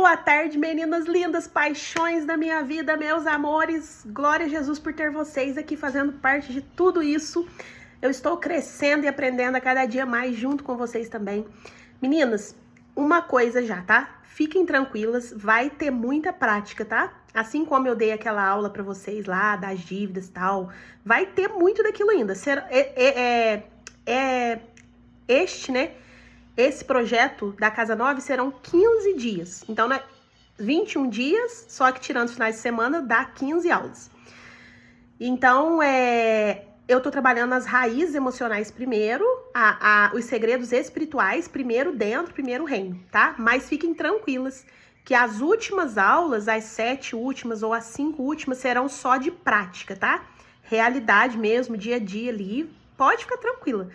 Boa tarde, meninas lindas, paixões da minha vida, meus amores. Glória a Jesus por ter vocês aqui fazendo parte de tudo isso. Eu estou crescendo e aprendendo a cada dia mais junto com vocês também. Meninas, uma coisa já, tá? Fiquem tranquilas, vai ter muita prática, tá? Assim como eu dei aquela aula pra vocês lá, das dívidas e tal, vai ter muito daquilo ainda. Esse projeto da Casa 9 serão 15 dias. Então, 21 dias, só que tirando os finais de semana, dá 15 aulas. Então, eu tô trabalhando as raízes emocionais primeiro, os segredos espirituais primeiro dentro, primeiro reino, tá? Mas fiquem tranquilas que as últimas aulas, as 7 últimas ou as 5 últimas, serão só de prática, tá? Realidade mesmo, dia a dia ali, pode ficar tranquila.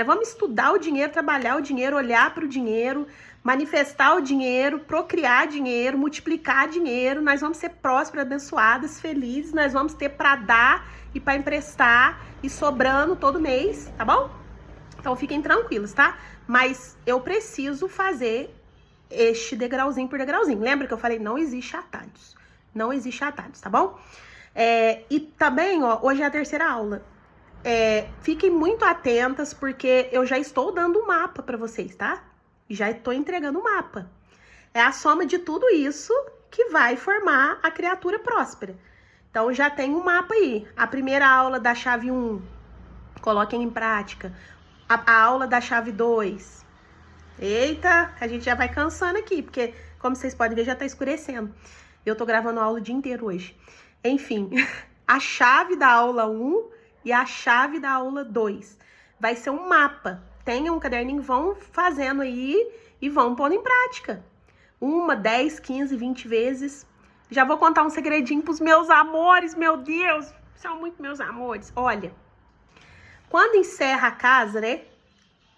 Vamos estudar o dinheiro, trabalhar o dinheiro, olhar para o dinheiro, manifestar o dinheiro, procriar dinheiro, multiplicar dinheiro. Nós vamos ser prósperas, abençoadas, felizes. Nós vamos ter para dar e para emprestar e sobrando todo mês, tá bom? Então fiquem tranquilos, tá? Mas eu preciso fazer este degrauzinho por degrauzinho. Lembra que eu falei, não existe atalhos. Não existe atalhos, tá bom? E também, ó, hoje é a terceira aula. Fiquem muito atentas, porque eu já estou dando um mapa para vocês, tá? Já estou entregando o mapa. É a soma de tudo isso que vai formar a criatura próspera. Então, já tem um mapa aí. A primeira aula da chave 1, coloquem em prática. A aula da chave 2. Eita, a gente já vai cansando aqui, porque, como vocês podem ver, já tá escurecendo. Eu tô gravando a aula o dia inteiro hoje. Enfim, a chave da aula 1... e a chave da aula 2 vai ser um mapa. Tenham um caderninho, vão fazendo aí e vão pondo em prática. 1, 10, 15, 20 vezes. Já vou contar um segredinho pros meus amores, meu Deus. São muito meus amores. Olha, quando encerra a casa, né?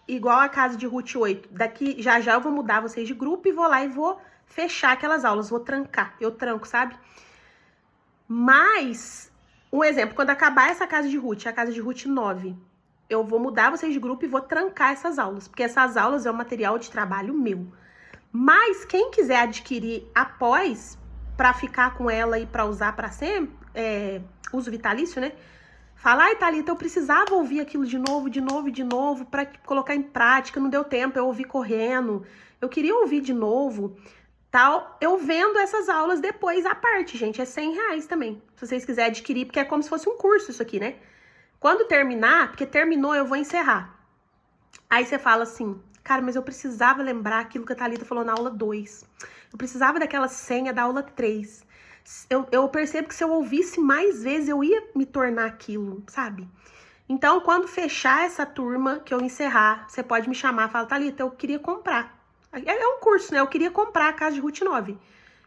Igual a casa de Ruth 8. Daqui, já eu vou mudar vocês de grupo e vou lá e vou fechar aquelas aulas. Vou trancar. Eu tranco, sabe? Mas... um exemplo, quando acabar essa casa de Ruth, a casa de Ruth 9, eu vou mudar vocês de grupo e vou trancar essas aulas, porque essas aulas é um material de trabalho meu. Mas quem quiser adquirir após, para ficar com ela e para usar para sempre, uso vitalício, né? Fala, ai, Thalita, eu precisava ouvir aquilo de novo, para colocar em prática, não deu tempo, eu ouvi correndo, eu queria ouvir de novo. Tal, eu vendo essas aulas depois à parte, gente, é R$100 também, se vocês quiserem adquirir, porque é como se fosse um curso isso aqui, né? Quando terminar, porque terminou, eu vou encerrar. Aí você fala assim, cara, mas eu precisava lembrar aquilo que a Thalita falou na aula 2, eu precisava daquela senha da aula 3, eu percebo que se eu ouvisse mais vezes, eu ia me tornar aquilo, sabe? Então, quando fechar essa turma, que eu encerrar, você pode me chamar e falar, Thalita, eu queria comprar. É um curso, né? Eu queria comprar a casa de Ruth 9.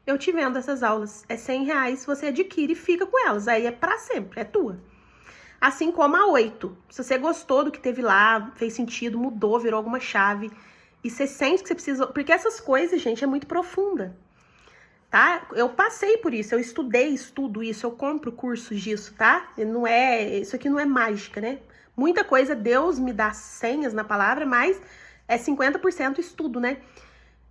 Eu te vendo essas aulas. É R$100, você adquire e fica com elas. Aí é pra sempre, é tua. Assim como a 8. Se você gostou do que teve lá, fez sentido, mudou, virou alguma chave, e você sente que você precisa... porque essas coisas, gente, é muito profunda, tá? Eu passei por isso, eu estudo isso, eu compro cursos disso, tá? Isso aqui não é mágica, né? Muita coisa, Deus me dá senhas na palavra, mas... é 50% estudo, né?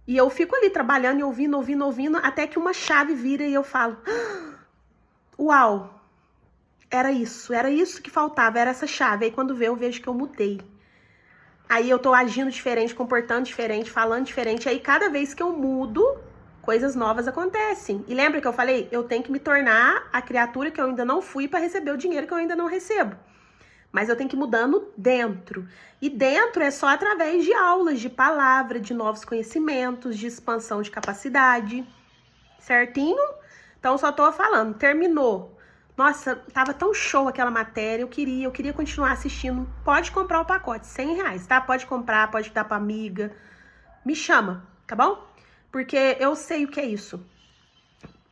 E eu fico ali trabalhando e ouvindo, até que uma chave vira e eu falo, uau, era isso que faltava, era essa chave. Aí quando eu vejo que eu mudei. Aí eu tô agindo diferente, comportando diferente, falando diferente. Aí cada vez que eu mudo, coisas novas acontecem. E lembra que eu falei? Eu tenho que me tornar a criatura que eu ainda não fui para receber o dinheiro que eu ainda não recebo. Mas eu tenho que ir mudando dentro. E dentro é só através de aulas, de palavra, de novos conhecimentos, de expansão de capacidade. Certinho? Então, só tô falando. Terminou. Nossa, tava tão show aquela matéria. Eu queria continuar assistindo. Pode comprar o pacote, R$100, tá? Pode comprar, pode dar pra amiga. Me chama, tá bom? Porque eu sei o que é isso.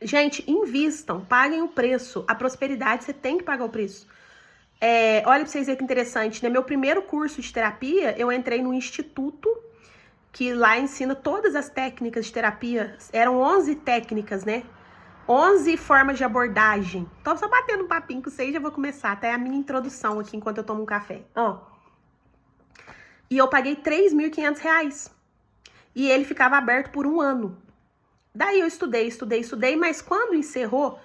Gente, invistam, paguem o preço. A prosperidade, você tem que pagar o preço. Olha pra vocês verem que interessante, né? Meu primeiro curso de terapia, eu entrei no instituto, que lá ensina todas as técnicas de terapia. Eram 11 técnicas, né? 11 formas de abordagem. Tô só batendo um papinho com vocês, já vou começar. Até a minha introdução aqui, enquanto eu tomo um café. E eu paguei R$3.500. E ele ficava aberto por 1 ano. Daí eu estudei, mas quando encerrou,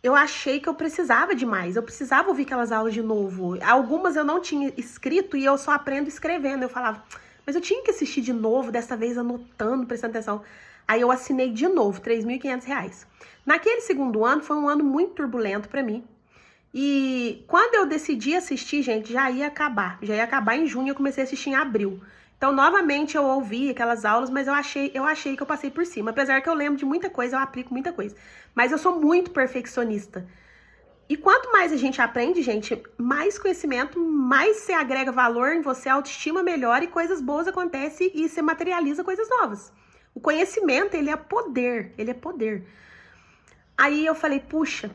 eu achei que eu precisava de mais. Eu precisava ouvir aquelas aulas de novo. Algumas eu não tinha escrito e eu só aprendo escrevendo. Eu falava, mas eu tinha que assistir de novo, dessa vez anotando, prestando atenção. Aí eu assinei de novo, R$3.500. Naquele segundo ano, foi um ano muito turbulento pra mim. E quando eu decidi assistir, gente, já ia acabar. Já ia acabar em junho, eu comecei a assistir em abril. Então, novamente, eu ouvi aquelas aulas, mas eu achei que eu passei por cima. Apesar que eu lembro de muita coisa, eu aplico muita coisa. Mas eu sou muito perfeccionista. E quanto mais a gente aprende, gente, mais conhecimento, mais você agrega valor em você, a autoestima melhora e coisas boas acontecem e você materializa coisas novas. O conhecimento, ele é poder, ele é poder. Aí eu falei, puxa,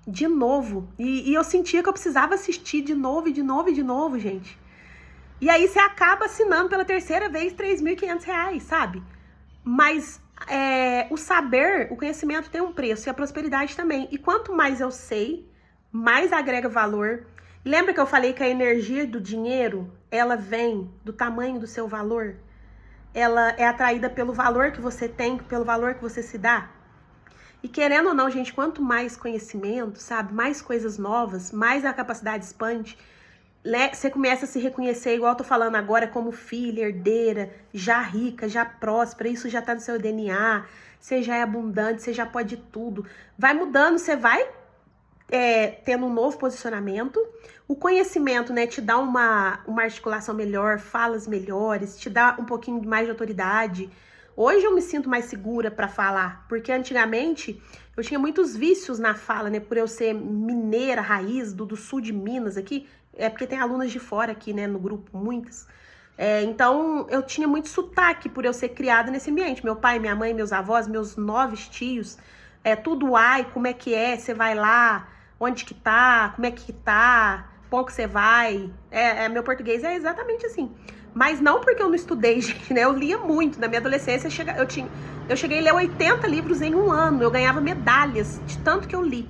de novo. E eu sentia que eu precisava assistir de novo, gente. E aí você acaba assinando pela terceira vez R$3.500, sabe? Mas o saber, o conhecimento tem um preço e a prosperidade também. E quanto mais eu sei, mais agrega valor. Lembra que eu falei que a energia do dinheiro, ela vem do tamanho do seu valor? Ela é atraída pelo valor que você tem, pelo valor que você se dá? E querendo ou não, gente, quanto mais conhecimento, sabe? Mais coisas novas, mais a capacidade expande. Você começa a se reconhecer, igual eu tô falando agora, como filha, herdeira, já rica, já próspera, isso já tá no seu DNA, você já é abundante, você já pode tudo. Vai mudando, você vai tendo um novo posicionamento. O conhecimento, né, te dá uma articulação melhor, falas melhores, te dá um pouquinho mais de autoridade. Hoje eu me sinto mais segura para falar, porque antigamente eu tinha muitos vícios na fala, né, por eu ser mineira, raiz, do sul de Minas aqui. É porque tem alunas de fora aqui, né, no grupo, muitas. Então, eu tinha muito sotaque por eu ser criada nesse ambiente. Meu pai, minha mãe, meus avós, meus 9 tios, tudo ai, como é que é, você vai lá, onde que tá, como é que tá, como que você vai. Meu português é exatamente assim. Mas não porque eu não estudei, gente, né, eu lia muito. Na minha adolescência, eu cheguei a ler 80 livros em um ano, eu ganhava medalhas de tanto que eu li.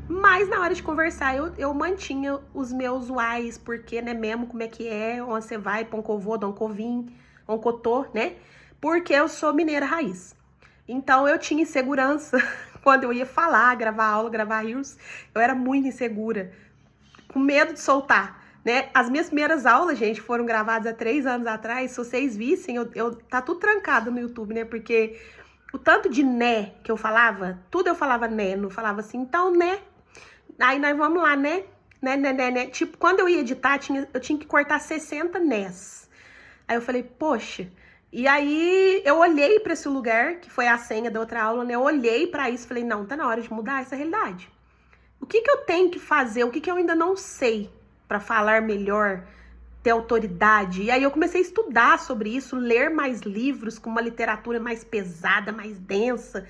Mas na hora de conversar, eu mantinha os meus uais, porque, né, mesmo como é que é, onde você vai, Poncovô, Doncovim, Oncotô, né? Porque eu sou mineira raiz. Então eu tinha insegurança quando eu ia falar, gravar aula, gravar reels, eu era muito insegura, com medo de soltar, né? As minhas primeiras aulas, gente, foram gravadas há 3 anos atrás. Se vocês vissem, tá tudo trancado no YouTube, né? Porque o tanto de né que eu falava, tudo eu falava né, não falava assim, então né. Aí nós vamos lá, né? Né. Tipo, quando eu ia editar, eu tinha que cortar 60 nés. Aí eu falei, poxa. E aí eu olhei pra esse lugar, que foi a senha da outra aula, né? Eu olhei pra isso e falei, não, tá na hora de mudar essa realidade. O que eu tenho que fazer? O que eu ainda não sei pra falar melhor, ter autoridade? E aí eu comecei a estudar sobre isso, ler mais livros com uma literatura mais pesada, mais densa,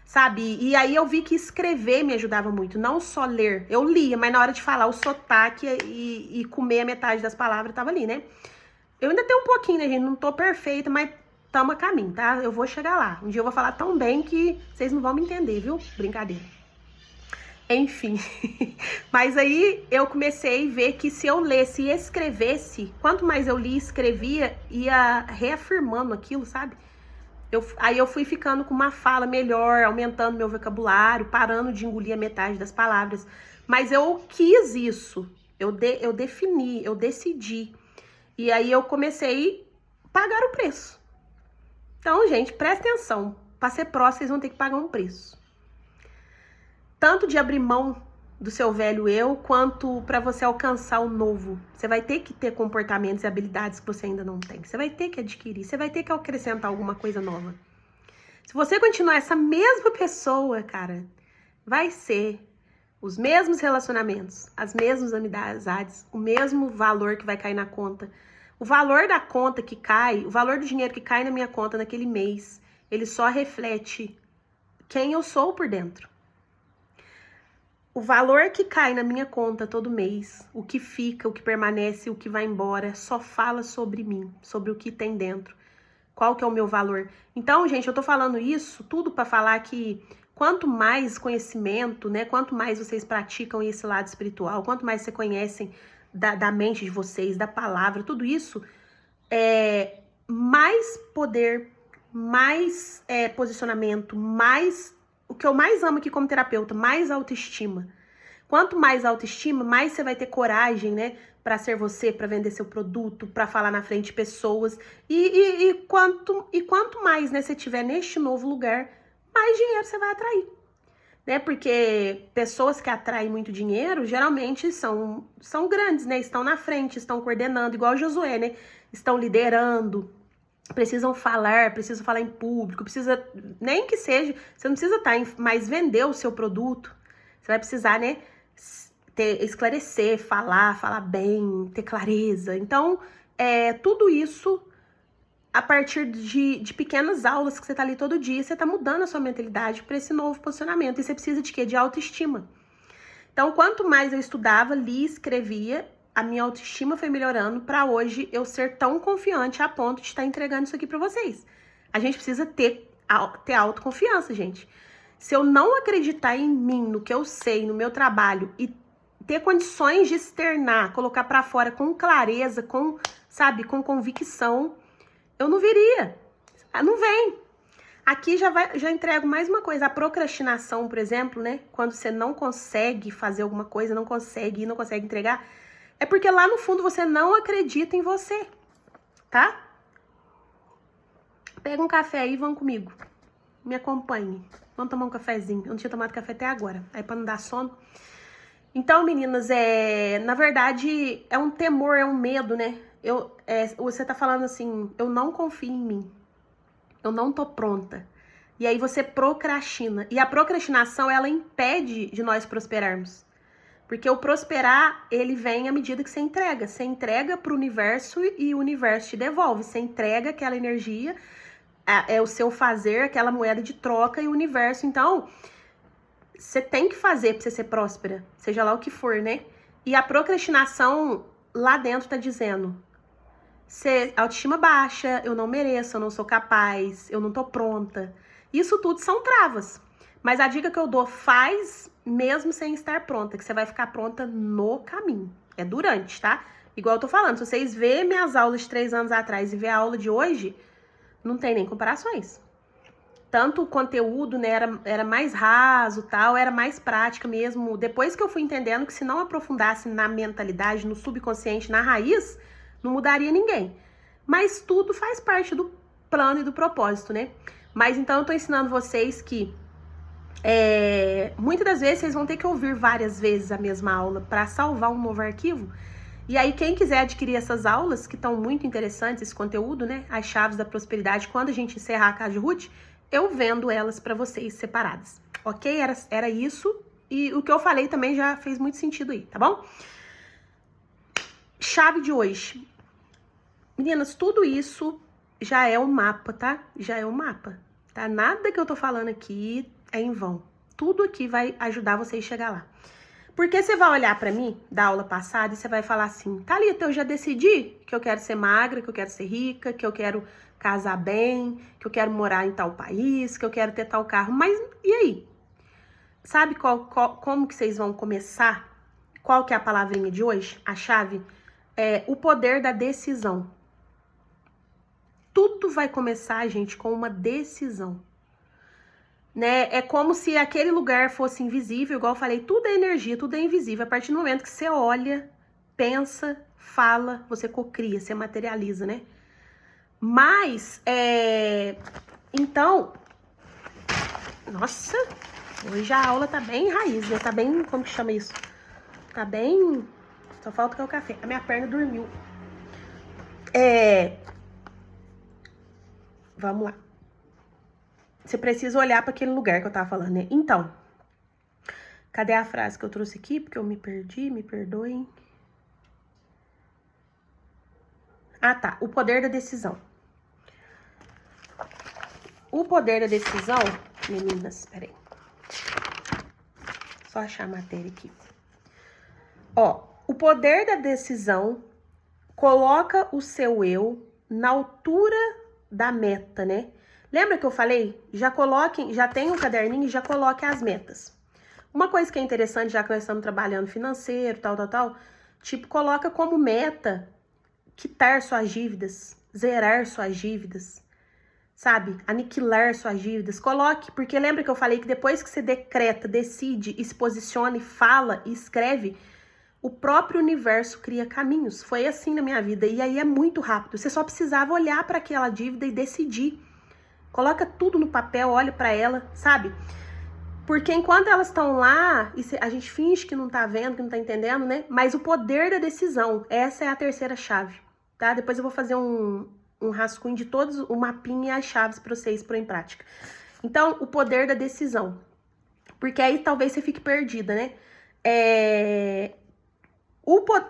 sabe? E aí eu vi que escrever me ajudava muito, não só ler. Eu lia, mas na hora de falar o sotaque e comer a metade das palavras tava ali, né? Eu ainda tenho um pouquinho, né, gente? Não tô perfeita, mas tamo a caminho, tá? Eu vou chegar lá. Um dia eu vou falar tão bem que vocês não vão me entender, viu? Brincadeira. Enfim. Mas aí eu comecei a ver que se eu lesse e escrevesse, quanto mais eu lia e escrevia, ia reafirmando aquilo, sabe? Aí eu fui ficando com uma fala melhor, aumentando meu vocabulário, parando de engolir a metade das palavras. Mas eu quis isso, eu defini, eu decidi. E aí eu comecei a pagar o preço. Então, gente, presta atenção. Para ser próximo, vocês vão ter que pagar um preço. Tanto de abrir mão do seu velho eu, quanto para você alcançar o novo. Você vai ter que ter comportamentos e habilidades que você ainda não tem. Você vai ter que adquirir, você vai ter que acrescentar alguma coisa nova. Se você continuar essa mesma pessoa, cara, vai ser os mesmos relacionamentos, as mesmas amizades, o mesmo valor que vai cair na conta. O valor da conta que cai, o valor do dinheiro que cai na minha conta naquele mês, ele só reflete quem eu sou por dentro. O valor que cai na minha conta todo mês, o que fica, o que permanece, o que vai embora, só fala sobre mim, sobre o que tem dentro. Qual que é o meu valor? Então, gente, eu tô falando isso tudo para falar que quanto mais conhecimento, né, quanto mais vocês praticam esse lado espiritual, quanto mais vocês conhecem da mente de vocês, da palavra, tudo isso, mais poder, mais posicionamento, mais... O que eu mais amo aqui como terapeuta, mais autoestima. Quanto mais autoestima, mais você vai ter coragem, né? Pra ser você, pra vender seu produto, pra falar na frente de pessoas. E quanto mais, né, você tiver neste novo lugar, mais dinheiro você vai atrair. Né? Porque pessoas que atraem muito dinheiro, geralmente são grandes, né? Estão na frente, estão coordenando, igual o Josué, né? Estão liderando, precisam falar em público, precisa, nem que seja, você não precisa mais vender o seu produto, você vai precisar, né, esclarecer, falar bem, ter clareza. Então, tudo isso, a partir de pequenas aulas que você tá ali todo dia, você tá mudando a sua mentalidade para esse novo posicionamento, e você precisa de quê? De autoestima. Então, quanto mais eu estudava, lia, escrevia, a minha autoestima foi melhorando para hoje eu ser tão confiante a ponto de estar entregando isso aqui para vocês. A gente precisa ter autoconfiança, gente. Se eu não acreditar em mim, no que eu sei, no meu trabalho e ter condições de externar, colocar para fora com clareza, com convicção, eu não viria. Não vem. Aqui já entrego mais uma coisa. A procrastinação, por exemplo, né? Quando você não consegue fazer alguma coisa, não consegue entregar, é porque lá no fundo você não acredita em você, tá? Pega um café aí e vão comigo. Me acompanhe. Vamos tomar um cafezinho. Eu não tinha tomado café até agora. Aí pra não dar sono. Então, meninas, na verdade, é um temor, é um medo, né? Você tá falando assim, eu não confio em mim. Eu não tô pronta. E aí você procrastina. E a procrastinação, ela impede de nós prosperarmos. Porque o prosperar, ele vem à medida que você entrega. Você entrega pro universo e o universo te devolve. Você entrega aquela energia, é o seu fazer, aquela moeda de troca e o universo. Então, você tem que fazer pra você ser próspera. Seja lá o que for, né? E a procrastinação, lá dentro, tá dizendo... autoestima baixa, eu não mereço, eu não sou capaz, eu não tô pronta. Isso tudo são travas. Mas a dica que eu dou, faz mesmo sem estar pronta, que você vai ficar pronta no caminho. É durante, tá? Igual eu tô falando, se vocês verem minhas aulas de 3 anos atrás e ver a aula de hoje, não tem nem comparações. Tanto o conteúdo, né, era mais raso, tal, era mais prática mesmo. Depois que eu fui entendendo que se não aprofundasse na mentalidade, no subconsciente, na raiz, não mudaria ninguém. Mas tudo faz parte do plano e do propósito, né? Mas então eu tô ensinando vocês que muitas das vezes vocês vão ter que ouvir várias vezes a mesma aula para salvar um novo arquivo. E aí quem quiser adquirir essas aulas, que estão muito interessantes, esse conteúdo, né? As chaves da prosperidade, quando a gente encerrar a casa de Ruth, eu vendo elas para vocês separadas. Ok? Era isso. E o que eu falei também já fez muito sentido aí, tá bom? Chave de hoje. Meninas, tudo isso já é um mapa, tá? Já é um mapa, tá? Nada que eu tô falando aqui é em vão. Tudo aqui vai ajudar vocês a chegar lá. Porque você vai olhar pra mim, da aula passada, e você vai falar assim, Thalita, eu já decidi que eu quero ser magra, que eu quero ser rica, que eu quero casar bem, que eu quero morar em tal país, que eu quero ter tal carro. Mas e aí? Sabe como que vocês vão começar? Qual que é a palavrinha de hoje? A chave? O poder da decisão. Tudo vai começar, gente, com uma decisão. Né? É como se aquele lugar fosse invisível, igual eu falei, tudo é energia, tudo é invisível. A partir do momento que você olha, pensa, fala, você cocria, você materializa, né? Mas, então, nossa, hoje a aula tá bem raiz, né? Tá bem, como que chama isso? Tá bem, só falta que é o café. A minha perna dormiu. Vamos lá. Você precisa olhar para aquele lugar que eu tava falando, né? Então, cadê a frase que eu trouxe aqui? Porque eu me perdi, me perdoem. Ah, tá. O poder da decisão. O poder da decisão, meninas, peraí. Só achar a matéria aqui. Ó, o poder da decisão coloca o seu eu na altura da meta, né? Lembra que eu falei? Já tem um caderninho e já coloque as metas. Uma coisa que é interessante, já que nós estamos trabalhando financeiro, tal, tipo, coloca como meta quitar suas dívidas, zerar suas dívidas, sabe? Aniquilar suas dívidas. Coloque, porque lembra que eu falei que depois que você decreta, decide, e se posiciona, e fala, e escreve, o próprio universo cria caminhos. Foi assim na minha vida. E aí é muito rápido. Você só precisava olhar para aquela dívida e decidir. Coloca tudo no papel, olha para ela, sabe? Porque enquanto elas estão lá, e a gente finge que não tá vendo, que não tá entendendo, né? Mas o poder da decisão, essa é a terceira chave, tá? Depois eu vou fazer um rascunho de todos, o mapinha e as chaves para vocês pôr em prática. Então, o poder da decisão. Porque aí talvez você fique perdida, né?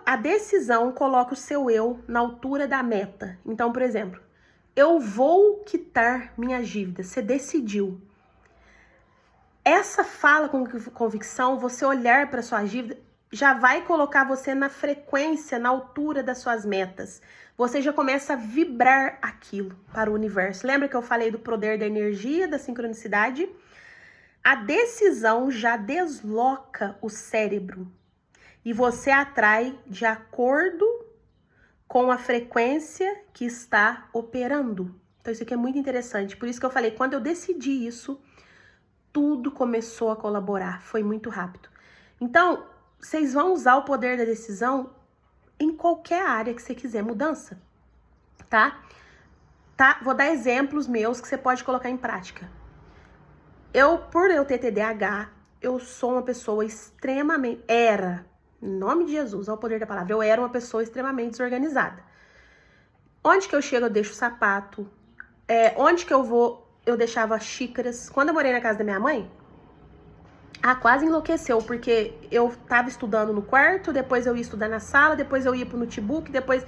A decisão coloca o seu eu na altura da meta. Então, por exemplo, eu vou quitar minhas dívidas. Você decidiu. Essa fala com convicção, você olhar para sua dívida, já vai colocar você na frequência, na altura das suas metas. Você já começa a vibrar aquilo para o universo. Lembra que eu falei do poder da energia, da sincronicidade? A decisão já desloca o cérebro e você atrai de acordo com a frequência que está operando. Então isso aqui é muito interessante. Por isso que eu falei, quando eu decidi isso, tudo começou a colaborar. Foi muito rápido. Então, vocês vão usar o poder da decisão em qualquer área que você quiser mudança, tá? Vou dar exemplos meus que você pode colocar em prática. Por eu ter TDAH, eu sou uma pessoa extremamente... em nome de Jesus, ao poder da palavra, eu era uma pessoa extremamente desorganizada. Onde que eu chego, eu deixo o sapato. Onde que eu vou, eu deixava xícaras. Quando eu morei na casa da minha mãe, quase enlouqueceu, porque eu tava estudando no quarto, depois eu ia estudar na sala, depois eu ia pro notebook, depois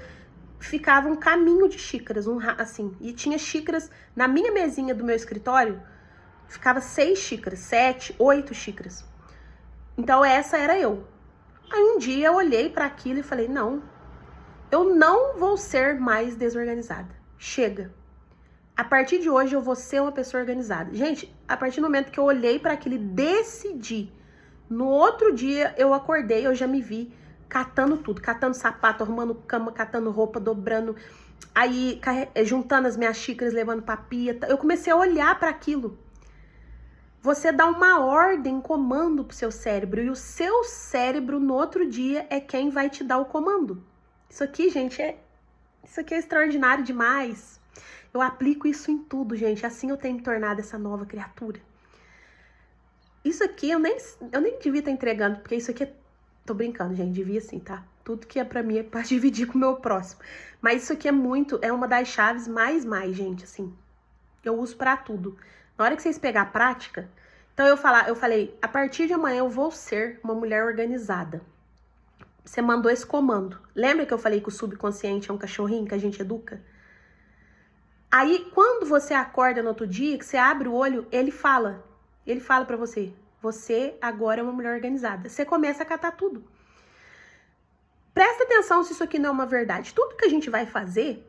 ficava um caminho de xícaras, assim. E tinha xícaras na minha mesinha do meu escritório, ficava 6 xícaras, 7, 8 xícaras. Então essa era eu. Aí um dia eu olhei para aquilo e falei, não, eu não vou ser mais desorganizada. Chega. A partir de hoje eu vou ser uma pessoa organizada. Gente, a partir do momento que eu olhei para aquilo e decidi, no outro dia eu acordei, eu já me vi catando tudo, catando sapato, arrumando cama, catando roupa, dobrando, aí juntando as minhas xícaras, levando pra pia. Eu comecei a olhar para aquilo. Você dá uma ordem, comando pro seu cérebro, e o seu cérebro no outro dia é quem vai te dar o comando. Isso aqui, gente, isso aqui é extraordinário demais. Eu aplico isso em tudo, gente. Assim eu tenho me tornado essa nova criatura. Isso aqui eu nem devia estar entregando, porque isso aqui tô brincando, gente, devia sim, tá? Tudo que é pra mim é pra dividir com o meu próximo. Mas isso aqui é uma das chaves mais, gente, assim. Eu uso pra tudo. Na hora que vocês pegar a prática, então eu falei, a partir de amanhã eu vou ser uma mulher organizada. Você mandou esse comando. Lembra que eu falei que o subconsciente é um cachorrinho que a gente educa? Aí, quando você acorda no outro dia, que você abre o olho, ele fala pra você, você agora é uma mulher organizada. Você começa a catar tudo. Presta atenção se isso aqui não é uma verdade. Tudo que a gente vai fazer,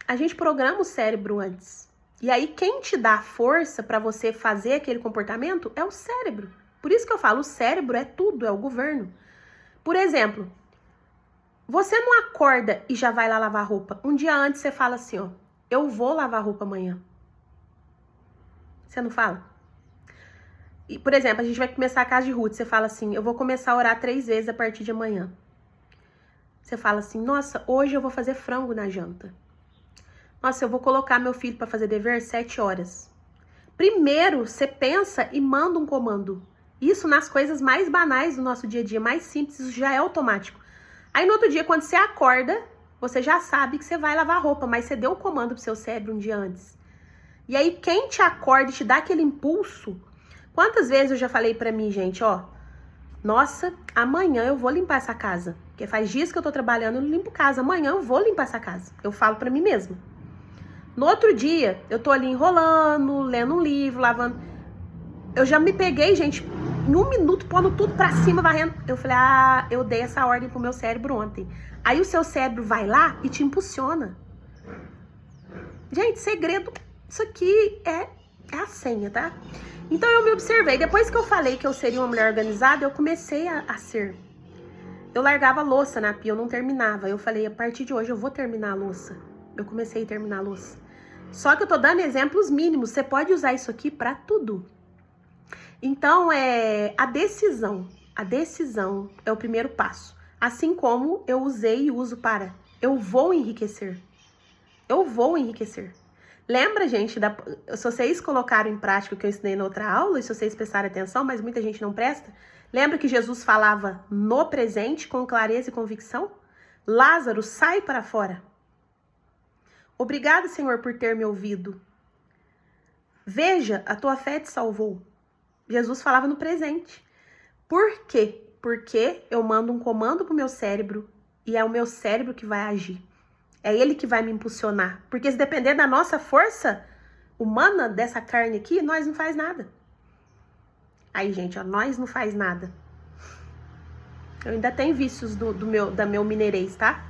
a gente programa o cérebro antes. E aí, quem te dá força pra você fazer aquele comportamento é o cérebro. Por isso que eu falo, o cérebro é tudo, é o governo. Por exemplo, você não acorda e já vai lá lavar roupa. Um dia antes você fala assim, ó, eu vou lavar roupa amanhã. Você não fala? E, por exemplo, a gente vai começar a casa de Ruth. Você fala assim, eu vou começar a orar 3 vezes a partir de amanhã. Você fala assim, nossa, hoje eu vou fazer frango na janta. Nossa, eu vou colocar meu filho para fazer dever 7 horas. Primeiro, você pensa e manda um comando. Isso nas coisas mais banais do nosso dia a dia, mais simples, isso já é automático. Aí no outro dia, quando você acorda, você já sabe que você vai lavar roupa, mas você deu o comando pro seu cérebro um dia antes. E aí, quem te acorda e te dá aquele impulso... Quantas vezes eu já falei pra mim, gente, ó... Nossa, amanhã eu vou limpar essa casa. Porque faz dias que eu tô trabalhando, eu não limpo casa. Amanhã eu vou limpar essa casa. Eu falo pra mim mesma. No outro dia, eu tô ali enrolando, lendo um livro, lavando... Eu já me peguei, gente, em 1 minuto, pondo tudo pra cima, varrendo. Eu falei, eu dei essa ordem pro meu cérebro ontem. Aí o seu cérebro vai lá e te impulsiona. Gente, segredo, isso aqui é a senha, tá? Então eu me observei. Depois que eu falei que eu seria uma mulher organizada, eu comecei a ser. Eu largava a louça na pia, eu não terminava. Eu falei, a partir de hoje eu vou terminar a louça. Eu comecei a terminar a louça. Só que eu tô dando exemplos mínimos. Você pode usar isso aqui para tudo. Então, a decisão. A decisão é o primeiro passo. Assim como eu usei e uso para eu vou enriquecer. Eu vou enriquecer. Lembra, gente, se vocês colocaram em prática o que eu ensinei na outra aula, e se vocês prestarem atenção, mas muita gente não presta, lembra que Jesus falava no presente com clareza e convicção? Lázaro, sai para fora. Obrigado, Senhor, por ter me ouvido. Veja, a tua fé te salvou. Jesus falava no presente. Por quê? Porque eu mando um comando pro meu cérebro e é o meu cérebro que vai agir. É ele que vai me impulsionar. Porque se depender da nossa força humana, dessa carne aqui, nós não faz nada. Aí, gente, ó, nós não faz nada. Eu ainda tenho vícios da meu mineirês, tá?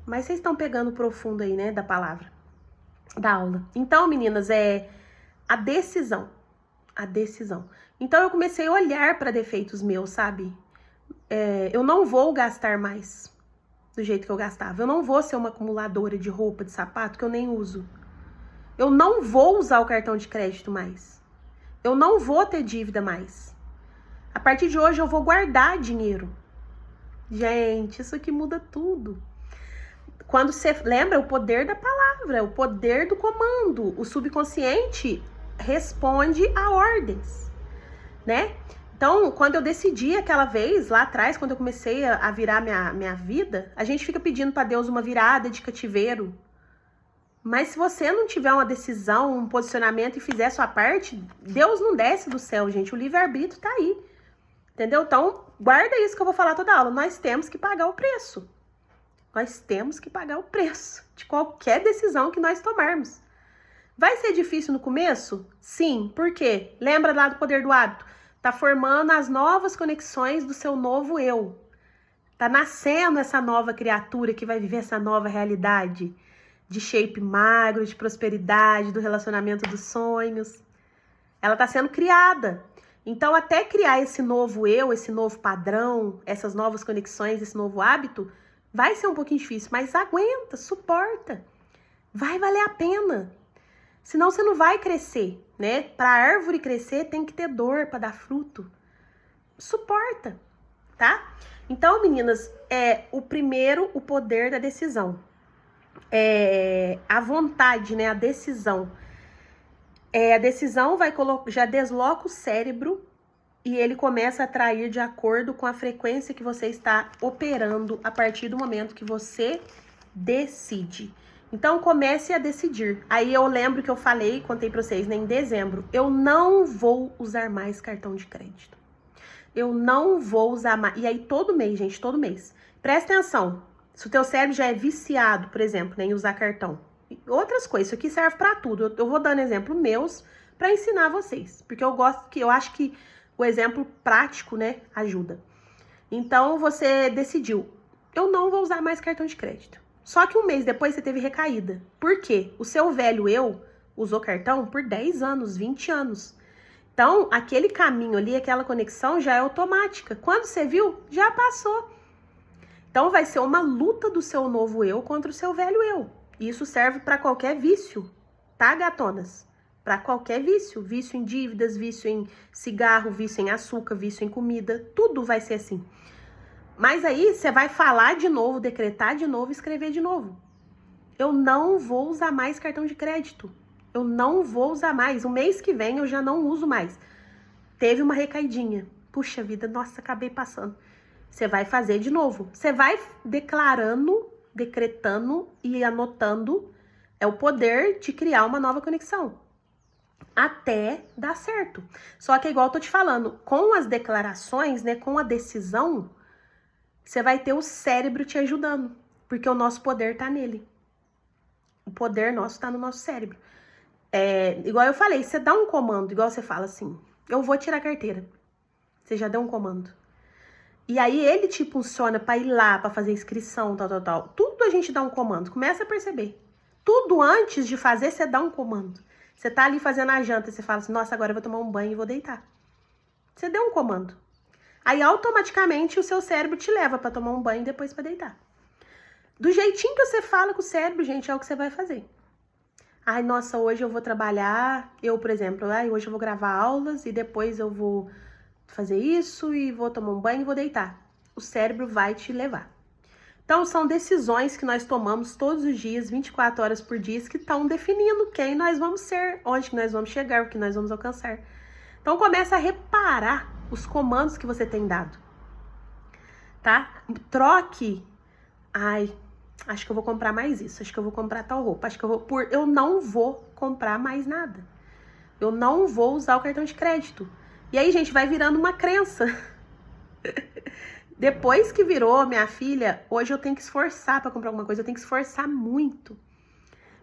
Mas vocês estão pegando profundo aí, né, da palavra, da aula. Então, meninas, a decisão. A decisão. Então, eu comecei a olhar para defeitos meus, sabe? Eu não vou gastar mais do jeito que eu gastava. Eu não vou ser uma acumuladora de roupa, de sapato, que eu nem uso. Eu não vou usar o cartão de crédito mais. Eu não vou ter dívida mais. A partir de hoje, eu vou guardar dinheiro. Gente, isso aqui muda tudo. Quando você lembra o poder da palavra, o poder do comando, o subconsciente responde a ordens, né? Então, quando eu decidi aquela vez, lá atrás, quando eu comecei a virar minha vida, a gente fica pedindo para Deus uma virada de cativeiro. Mas se você não tiver uma decisão, um posicionamento e fizer a sua parte, Deus não desce do céu, gente. O livre-arbítrio tá aí, entendeu? Então, guarda isso que eu vou falar toda aula. Nós temos que pagar o preço. Nós temos que pagar o preço de qualquer decisão que nós tomarmos. Vai ser difícil no começo? Sim. Por quê? Lembra lá do poder do hábito? Tá formando as novas conexões do seu novo eu. Tá nascendo essa nova criatura que vai viver essa nova realidade de shape magro, de prosperidade, do relacionamento dos sonhos. Ela tá sendo criada. Então, até criar esse novo eu, esse novo padrão, essas novas conexões, esse novo hábito, vai ser um pouquinho difícil, mas aguenta, suporta. Vai valer a pena. Senão você não vai crescer, né? Para a árvore crescer tem que ter dor para dar fruto. Suporta, tá? Então, meninas, o primeiro, o poder da decisão. A vontade, né? A decisão. A decisão já desloca o cérebro e ele começa a atrair de acordo com a frequência que você está operando a partir do momento que você decide. Então, comece a decidir. Aí eu lembro que eu falei, contei pra vocês, né, em dezembro, eu não vou usar mais cartão de crédito. Eu não vou usar mais. E aí, todo mês, gente, todo mês. Presta atenção. Se o teu cérebro já é viciado, por exemplo, né, em usar cartão. Outras coisas, isso aqui serve pra tudo. Eu vou dando exemplo meus pra ensinar vocês. Porque eu acho que o exemplo prático, né, ajuda. Então, você decidiu, eu não vou usar mais cartão de crédito. Só que um mês depois você teve recaída. Por quê? O seu velho eu usou cartão por 10 anos, 20 anos. Então, aquele caminho ali, aquela conexão já é automática. Quando você viu, já passou. Então, vai ser uma luta do seu novo eu contra o seu velho eu. Isso serve para qualquer vício, tá, gatonas? Para qualquer vício. Vício em dívidas, vício em cigarro, vício em açúcar, vício em comida. Tudo vai ser assim. Mas aí você vai falar de novo, decretar de novo, escrever de novo. Eu não vou usar mais cartão de crédito. Eu não vou usar mais. O mês que vem eu já não uso mais. Teve uma recaidinha. Puxa vida, nossa, acabei passando. Você vai fazer de novo. Você vai declarando, decretando e anotando. É o poder de criar uma nova conexão. Até dar certo. Só que é igual eu tô te falando, com as declarações, né, com a decisão, você vai ter o cérebro te ajudando, porque o nosso poder tá nele. O poder nosso tá no nosso cérebro. Igual eu falei, você dá um comando, igual você fala assim, eu vou tirar a carteira. Você já deu um comando. E aí ele te impulsiona pra ir lá, pra fazer inscrição, tal. Tudo a gente dá um comando, começa a perceber. Tudo antes de fazer, você dá um comando. Você tá ali fazendo a janta, você fala assim, nossa, agora eu vou tomar um banho e vou deitar. Você deu um comando. Aí, automaticamente, o seu cérebro te leva pra tomar um banho e depois pra deitar. Do jeitinho que você fala com o cérebro, gente, é o que você vai fazer. Ai, nossa, hoje eu vou trabalhar, por exemplo, hoje eu vou gravar aulas e depois eu vou fazer isso e vou tomar um banho e vou deitar. O cérebro vai te levar. Então, são decisões que nós tomamos todos os dias, 24 horas por dia, que estão definindo quem nós vamos ser, onde que nós vamos chegar, o que nós vamos alcançar. Então, começa a reparar os comandos que você tem dado, tá? Troque. Ai, acho que eu vou comprar mais isso, acho que eu vou comprar tal roupa, acho que eu não vou comprar mais nada. Eu não vou usar o cartão de crédito. E aí, gente, vai virando uma crença. Depois que virou, minha filha, hoje eu tenho que esforçar pra comprar alguma coisa, eu tenho que esforçar muito.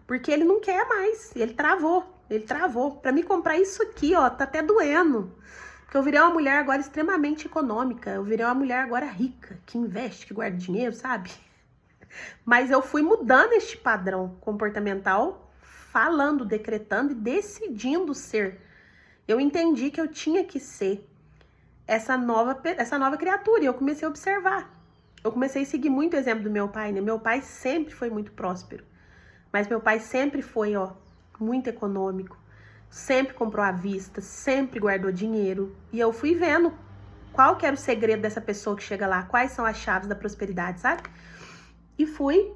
Porque ele não quer mais, ele travou. Pra me comprar isso aqui, ó, tá até doendo. Porque eu virei uma mulher agora extremamente econômica, eu virei uma mulher agora rica, que investe, que guarda dinheiro, sabe? Mas eu fui mudando este padrão comportamental, falando, decretando e decidindo ser. Eu entendi que eu tinha que ser essa nova criatura, e eu comecei a observar. Eu comecei a seguir muito o exemplo do meu pai, né? Meu pai sempre foi muito próspero, mas meu pai sempre foi, ó, muito econômico, sempre comprou à vista, sempre guardou dinheiro, e eu fui vendo qual que era o segredo dessa pessoa que chega lá, quais são as chaves da prosperidade, sabe? E fui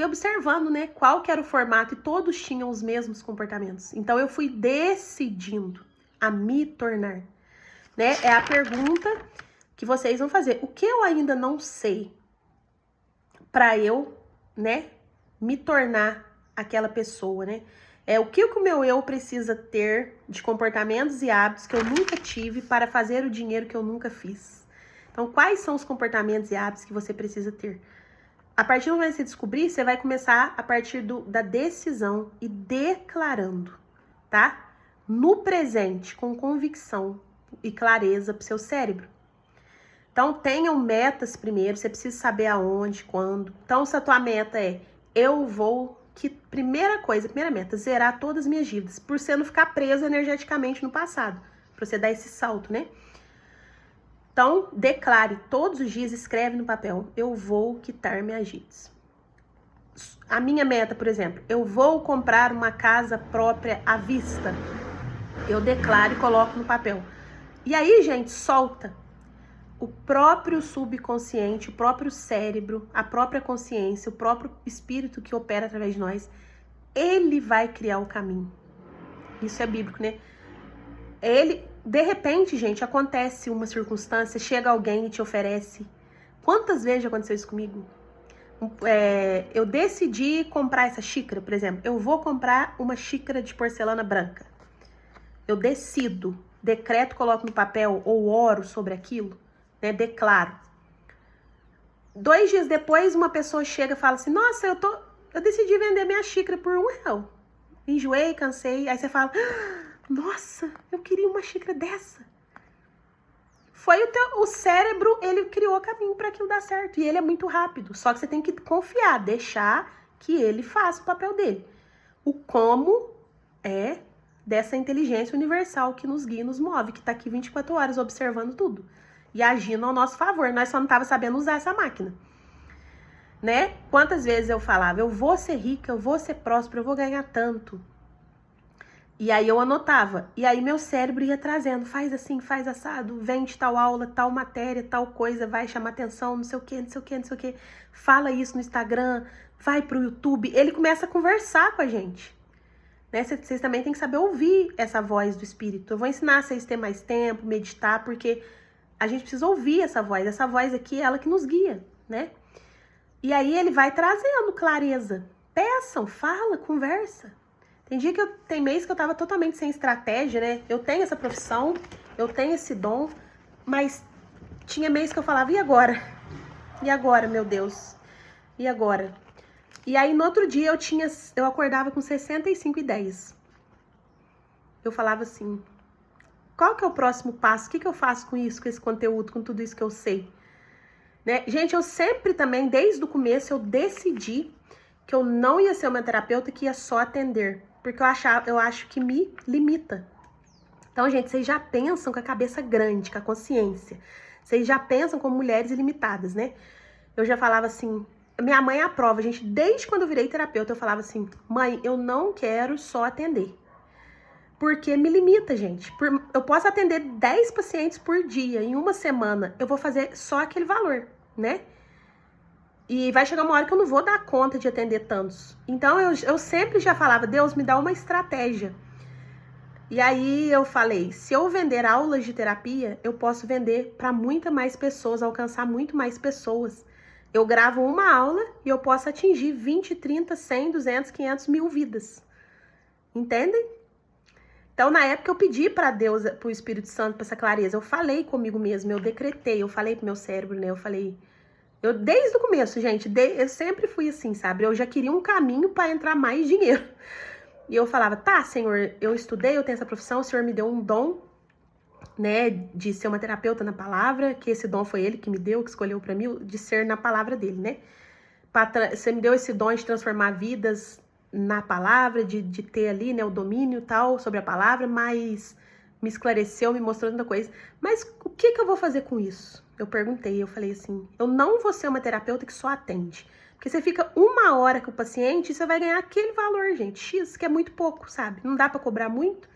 observando, né, qual que era o formato, e todos tinham os mesmos comportamentos. Então eu fui decidindo a me tornar. Né? É a pergunta que vocês vão fazer. O que eu ainda não sei para eu, né, me tornar aquela pessoa, né? O que o meu eu precisa ter de comportamentos e hábitos que eu nunca tive para fazer o dinheiro que eu nunca fiz. Então, quais são os comportamentos e hábitos que você precisa ter? A partir do momento que você descobrir, você vai começar a partir da decisão e declarando, tá? No presente, com convicção e clareza para o seu cérebro. Então, tenham metas primeiro, você precisa saber aonde, quando. Então, se a tua meta é, primeira meta, zerar todas as minhas dívidas, por você não ficar preso energeticamente no passado, para você dar esse salto, né? Então, declare todos os dias, escreve no papel, eu vou quitar minhas dívidas. A minha meta, por exemplo, eu vou comprar uma casa própria à vista. Eu declaro e coloco no papel. E aí, gente, solta. O próprio subconsciente, o próprio cérebro, a própria consciência, o próprio espírito que opera através de nós, ele vai criar o caminho. Isso é bíblico, né? De repente, gente, acontece uma circunstância, chega alguém e te oferece. Quantas vezes já aconteceu isso comigo? Eu decidi comprar essa xícara, por exemplo. Eu vou comprar uma xícara de porcelana branca. Eu decido, decreto, coloco no papel ou oro sobre aquilo, né? Declaro. 2 dias depois, uma pessoa chega e fala assim, nossa, eu decidi vender minha xícara por R$1. Enjoei, cansei. Aí você fala, nossa, eu queria uma xícara dessa. Foi o cérebro, ele criou o caminho para aquilo dar certo. E ele é muito rápido. Só que você tem que confiar, deixar que ele faça o papel dele. O como é dessa inteligência universal que nos guia e nos move, que tá aqui 24 horas observando tudo e agindo ao nosso favor. Nós só não tava sabendo usar essa máquina, né? Quantas vezes eu falava, eu vou ser rica, eu vou ser próspera, eu vou ganhar tanto. E aí eu anotava, e aí meu cérebro ia trazendo, faz assim, faz assado, vende tal aula, tal matéria, tal coisa, vai chamar atenção, não sei o que, não sei o que, não sei o que, fala isso no Instagram, vai pro YouTube, ele começa a conversar com a gente. Né? Vocês também têm que saber ouvir essa voz do espírito. Eu vou ensinar vocês a ter mais tempo, meditar, porque a gente precisa ouvir essa voz aqui é ela que nos guia, né? E aí ele vai trazendo clareza. Peçam, fala, conversa. Tem mês que eu tava totalmente sem estratégia, né? Eu tenho essa profissão, eu tenho esse dom, mas tinha mês que eu falava, e agora? E agora, meu Deus? E agora? E aí, no outro dia, eu acordava com 65 ideias. Eu falava assim, qual que é o próximo passo? O que eu faço com isso, com esse conteúdo, com tudo isso que eu sei? Né? Gente, eu sempre também, desde o começo, eu decidi que eu não ia ser uma terapeuta que ia só atender. Porque eu acho que me limita. Então, gente, vocês já pensam com a cabeça grande, com a consciência. Vocês já pensam como mulheres ilimitadas, né? Eu já falava assim, minha mãe é a prova, gente. Desde quando eu virei terapeuta, eu falava assim, mãe, eu não quero só atender. Porque me limita, gente. Eu posso atender 10 pacientes por dia. Em uma semana, eu vou fazer só aquele valor, né? E vai chegar uma hora que eu não vou dar conta de atender tantos. Então, eu sempre já falava, Deus, me dá uma estratégia. E aí eu falei, se eu vender aulas de terapia, eu posso vender para muitas mais pessoas, alcançar muito mais pessoas. Eu gravo uma aula e eu posso atingir 20, 30, 100, 200, 500 mil vidas. Entendem? Então, na época, eu pedi para Deus, para o Espírito Santo, para essa clareza. Eu falei comigo mesmo, eu decretei, eu falei pro meu cérebro, né? Eu falei... desde o começo, gente, eu sempre fui assim, sabe? Eu já queria um caminho para entrar mais dinheiro. E eu falava, tá, Senhor, eu estudei, eu tenho essa profissão, o Senhor me deu um dom, né, de ser uma terapeuta na palavra, que esse dom foi Ele que me deu, que escolheu para mim, de ser na palavra dele, né? Você me deu esse dom de transformar vidas na palavra, de ter ali, né, o domínio e tal sobre a palavra, mas me esclareceu, me mostrou tanta coisa. Mas o que eu vou fazer com isso? Eu perguntei, eu falei assim, eu não vou ser uma terapeuta que só atende. Porque você fica 1 hora com o paciente e você vai ganhar aquele valor, gente, X, que é muito pouco, sabe? Não dá pra cobrar muito.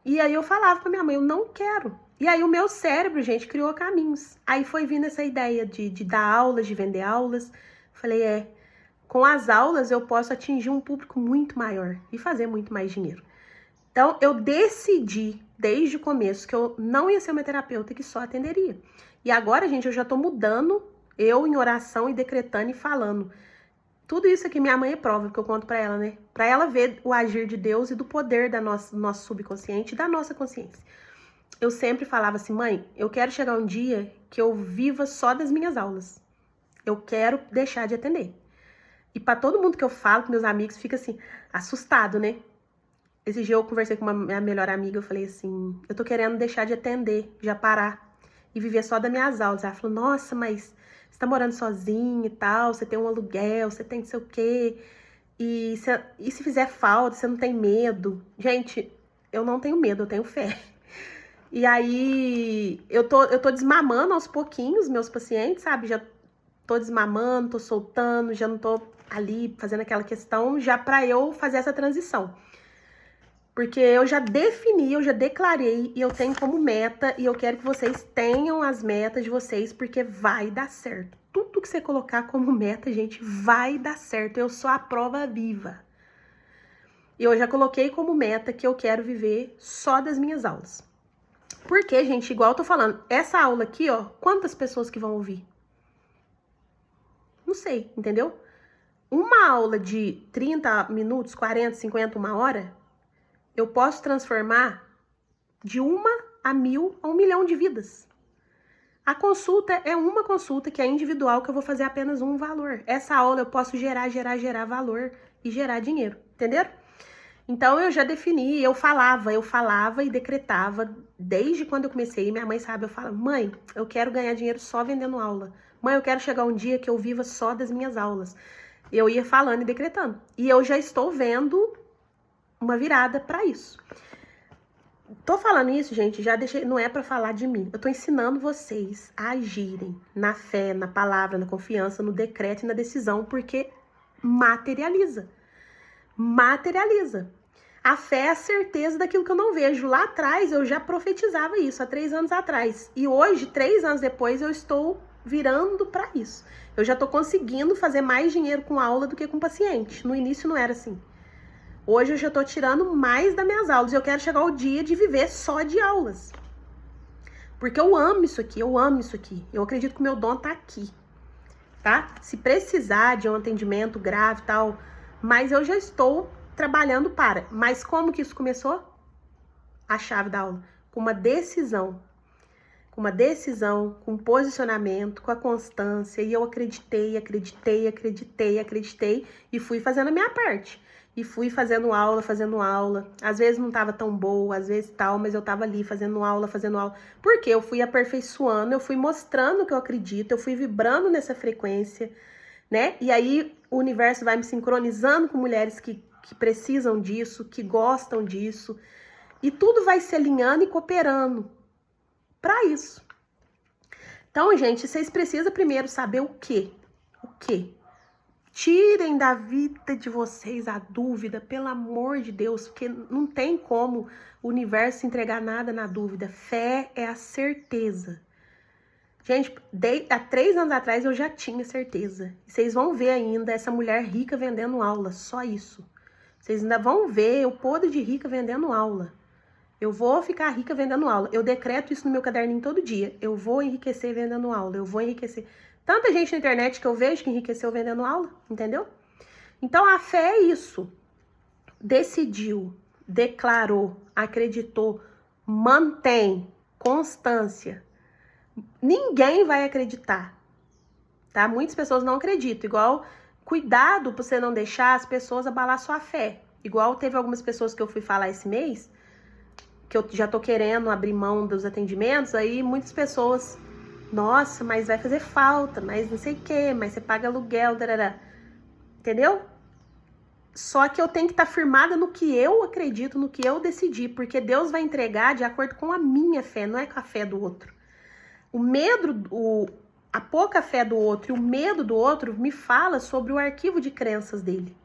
E aí eu falava pra minha mãe, eu não quero. E aí o meu cérebro, gente, criou caminhos. Aí foi vindo essa ideia de dar aulas, de vender aulas. Falei, com as aulas eu posso atingir um público muito maior e fazer muito mais dinheiro. Então, eu decidi, desde o começo, que eu não ia ser uma terapeuta que só atenderia. E agora, gente, eu já tô mudando, eu em oração e decretando e falando. Tudo isso aqui minha mãe é prova, que eu conto pra ela, né? Pra ela ver o agir de Deus e do poder do nosso subconsciente e da nossa consciência. Eu sempre falava assim, mãe, eu quero chegar um dia que eu viva só das minhas aulas. Eu quero deixar de atender. E pra todo mundo que eu falo, com meus amigos, fica assim, assustado, né? Esse dia eu conversei com minha melhor amiga, eu falei assim, eu tô querendo deixar de atender, já parar e viver só das minhas aulas. Ela falou, nossa, mas você tá morando sozinha e tal, você tem um aluguel, você tem não sei o quê, e se fizer falta, você não tem medo? Gente, eu não tenho medo, eu tenho fé. E aí, eu tô desmamando aos pouquinhos meus pacientes, sabe? Já tô desmamando, tô soltando, já não tô ali fazendo aquela questão, já pra eu fazer essa transição. Porque eu já defini, eu já declarei e eu tenho como meta e eu quero que vocês tenham as metas de vocês porque vai dar certo. Tudo que você colocar como meta, gente, vai dar certo. Eu sou a prova viva. E eu já coloquei como meta que eu quero viver só das minhas aulas. Porque, gente, igual eu tô falando, essa aula aqui, ó, quantas pessoas que vão ouvir? Não sei, entendeu? Uma aula de 30 minutos, 40, 50, 1 hora... eu posso transformar de 1 a 1000 a 1 milhão de vidas. A consulta é uma consulta que é individual, que eu vou fazer apenas um valor. Essa aula eu posso gerar valor e gerar dinheiro, entenderam? Então eu já defini, eu falava e decretava desde quando eu comecei. Minha mãe sabe, eu falo, mãe, eu quero ganhar dinheiro só vendendo aula. Mãe, eu quero chegar um dia que eu viva só das minhas aulas. Eu ia falando e decretando. E eu já estou vendo uma virada para isso. Tô falando isso, gente, já deixei, não é para falar de mim. Eu tô ensinando vocês a agirem na fé, na palavra, na confiança, no decreto e na decisão, porque materializa. Materializa. A fé é a certeza daquilo que eu não vejo. Lá atrás eu já profetizava isso, há 3 anos atrás. E hoje, 3 anos depois, eu estou virando para isso. Eu já tô conseguindo fazer mais dinheiro com aula do que com paciente. No início não era assim. Hoje eu já tô tirando mais das minhas aulas. Eu quero chegar ao dia de viver só de aulas. Porque eu amo isso aqui, eu amo isso aqui. Eu acredito que o meu dom tá aqui, tá? Se precisar de um atendimento grave e tal, mas eu já estou trabalhando para. Mas como que isso começou? A chave da aula. Com uma decisão. Com uma decisão, com um posicionamento, com a constância. E eu acreditei e fui fazendo a minha parte. E fui fazendo aula. Às vezes não tava tão boa, às vezes tal, mas eu tava ali fazendo aula. Porque eu fui aperfeiçoando, eu fui mostrando que eu acredito, eu fui vibrando nessa frequência, né? E aí o universo vai me sincronizando com mulheres que precisam disso, que gostam disso. E tudo vai se alinhando e cooperando para isso. Então, gente, vocês precisam primeiro saber o quê? O que tirem da vida de vocês a dúvida, pelo amor de Deus, porque não tem como o universo entregar nada na dúvida. Fé é a certeza. Gente, há 3 anos atrás eu já tinha certeza. Vocês vão ver ainda essa mulher rica vendendo aula, só isso. Vocês ainda vão ver o podre de rica vendendo aula. Eu vou ficar rica vendendo aula. Eu decreto isso no meu caderninho todo dia. Eu vou enriquecer vendendo aula. Eu vou enriquecer. Tanta gente na internet que eu vejo que enriqueceu vendendo aula, entendeu? Então a fé é isso. Decidiu, declarou, acreditou, mantém, constância. Ninguém vai acreditar, tá? Muitas pessoas não acreditam. Igual, cuidado pra você não deixar as pessoas abalar sua fé. Igual teve algumas pessoas que eu fui falar esse mês, que eu já tô querendo abrir mão dos atendimentos, aí muitas pessoas, nossa, mas vai fazer falta, mas não sei o quê, mas você paga aluguel, tarará. Entendeu? Só que eu tenho que estar firmada no que eu acredito, no que eu decidi, porque Deus vai entregar de acordo com a minha fé, não é com a fé do outro. O medo, a pouca fé do outro e o medo do outro me fala sobre o arquivo de crenças dele.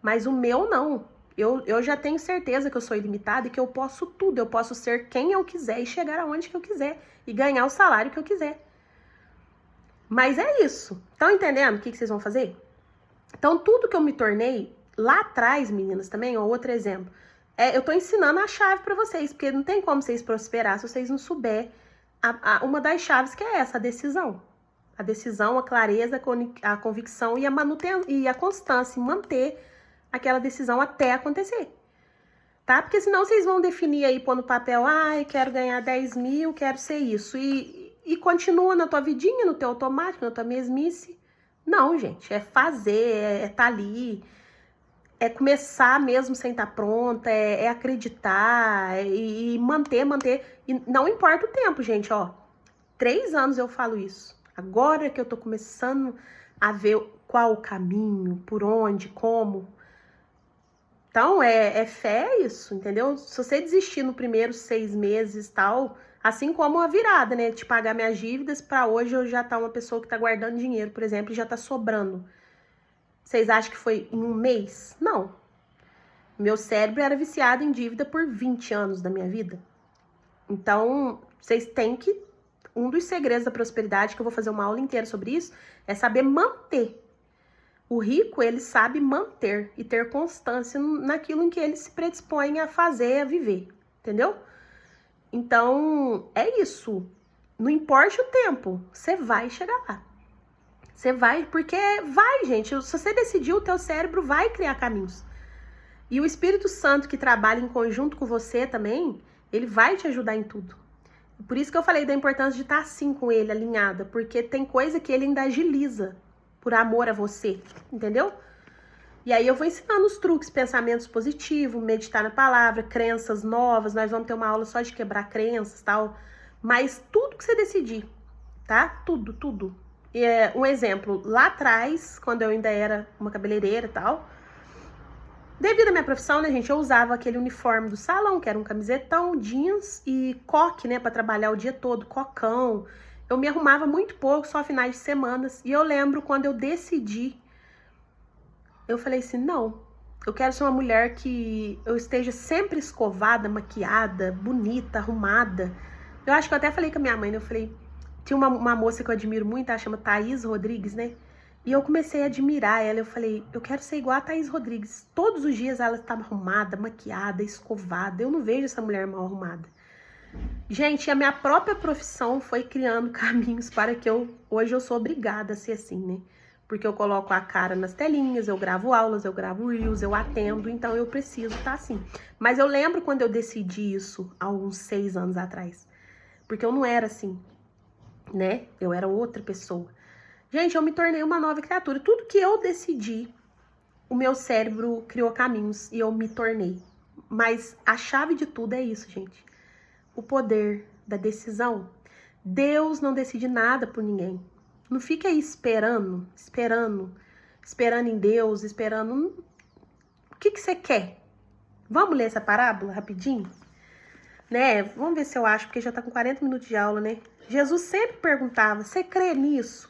Mas o meu não. Eu já tenho certeza que eu sou ilimitada e que eu posso tudo. Eu posso ser quem eu quiser e chegar aonde que eu quiser. E ganhar o salário que eu quiser. Mas é isso. Estão entendendo o que vocês vão fazer? Então, tudo que eu me tornei, lá atrás, meninas, também, ó, outro exemplo. Eu tô ensinando a chave pra vocês, porque não tem como vocês prosperar se vocês não souberem uma das chaves, que é essa, a decisão. A decisão, a clareza, a convicção e a constância em manter aquela decisão até acontecer. Tá? Porque senão vocês vão definir aí, pôr no papel, ai, quero ganhar 10 mil, quero ser isso. E continua na tua vidinha, no teu automático, na tua mesmice. Não, gente, é fazer, é tá ali, é começar mesmo sem estar pronta, é acreditar e manter. E não importa o tempo, gente, ó. 3 anos eu falo isso. Agora que eu tô começando a ver qual o caminho, por onde, como. Então, fé é isso, entendeu? Se você desistir no primeiro 6 meses e tal, assim como a virada, né? De pagar minhas dívidas, pra hoje eu já tá uma pessoa que tá guardando dinheiro, por exemplo, e já tá sobrando. Vocês acham que foi em um mês? Não. Meu cérebro era viciado em dívida por 20 anos da minha vida. Então, vocês têm que... Um dos segredos da prosperidade, que eu vou fazer uma aula inteira sobre isso, é saber manter. O rico, ele sabe manter e ter constância naquilo em que ele se predispõe a fazer, a viver. Entendeu? Então, é isso. Não importa o tempo, você vai chegar lá. Você vai, porque vai, gente. Se você decidir, o teu cérebro vai criar caminhos. E o Espírito Santo, que trabalha em conjunto com você também, ele vai te ajudar em tudo. Por isso que eu falei da importância de estar assim com ele, alinhada. Porque tem coisa que ele ainda agiliza por amor a você, entendeu? E aí eu vou ensinando os truques, pensamentos positivos, meditar na palavra, crenças novas. Nós vamos ter uma aula só de quebrar crenças e tal. Mas tudo que você decidir, tá? Tudo. Um exemplo, lá atrás, quando eu ainda era uma cabeleireira e tal, devido à minha profissão, né, gente, eu usava aquele uniforme do salão, que era um camisetão, jeans e coque, né, pra trabalhar o dia todo, cocão. Eu me arrumava muito pouco, só finais de semanas. E eu lembro quando eu decidi, eu falei assim, não, eu quero ser uma mulher que eu esteja sempre escovada, maquiada, bonita, arrumada. Eu acho que eu até falei com a minha mãe, né, eu falei... Tinha uma moça que eu admiro muito, ela chama Thaís Rodrigues, né? E eu comecei a admirar ela, eu falei, eu quero ser igual a Thaís Rodrigues. Todos os dias ela estava arrumada, maquiada, escovada. Eu não vejo essa mulher mal arrumada. Gente, a minha própria profissão foi criando caminhos para que hoje eu sou obrigada a ser assim, né? Porque eu coloco a cara nas telinhas, eu gravo aulas, eu gravo reels, eu atendo, então eu preciso estar assim. Mas eu lembro quando eu decidi isso, há uns 6 anos atrás. Porque eu não era assim, né? Eu era outra pessoa. Gente, eu me tornei uma nova criatura. Tudo que eu decidi, o meu cérebro criou caminhos e eu me tornei. Mas a chave de tudo é isso, gente. O poder da decisão. Deus não decide nada por ninguém. Não fica aí esperando em Deus, esperando. O que você quer? Vamos ler essa parábola rapidinho? Né? Vamos ver se eu acho, porque já tá com 40 minutos de aula, né? Jesus sempre perguntava, você crê nisso?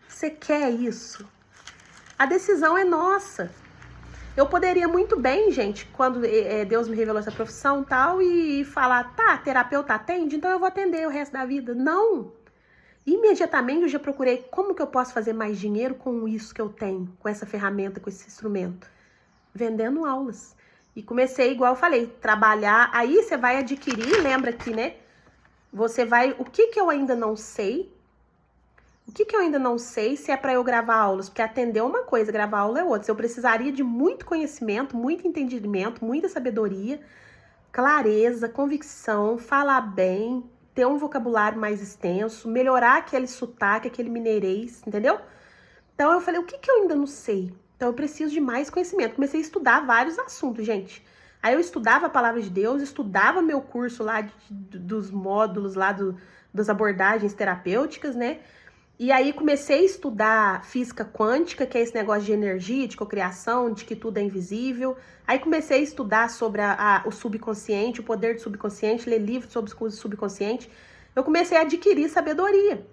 Você quer isso? A decisão é nossa. Eu poderia muito bem, gente, quando Deus me revelou essa profissão e tal, e falar, tá, terapeuta atende, então eu vou atender o resto da vida. Não. Imediatamente eu já procurei como que eu posso fazer mais dinheiro com isso que eu tenho, com essa ferramenta, com esse instrumento. Vendendo aulas. E comecei, igual eu falei, trabalhar. Aí você vai adquirir, lembra que, né? Você vai... O que que eu ainda não sei? O que que eu ainda não sei se é para eu gravar aulas? Porque atender é uma coisa, gravar aula é outra. Eu precisaria de muito conhecimento, muito entendimento, muita sabedoria, clareza, convicção, falar bem, ter um vocabulário mais extenso, melhorar aquele sotaque, aquele mineirês, entendeu? Então eu falei, o que que eu ainda não sei? Então eu preciso de mais conhecimento. Comecei a estudar vários assuntos, gente. Aí eu estudava a palavra de Deus, estudava meu curso lá dos módulos lá das abordagens terapêuticas, né? E aí comecei a estudar física quântica, que é esse negócio de energia, de cocriação, de que tudo é invisível. Aí comecei a estudar sobre o subconsciente, o poder do subconsciente, ler livros sobre o subconsciente. Eu comecei a adquirir sabedoria.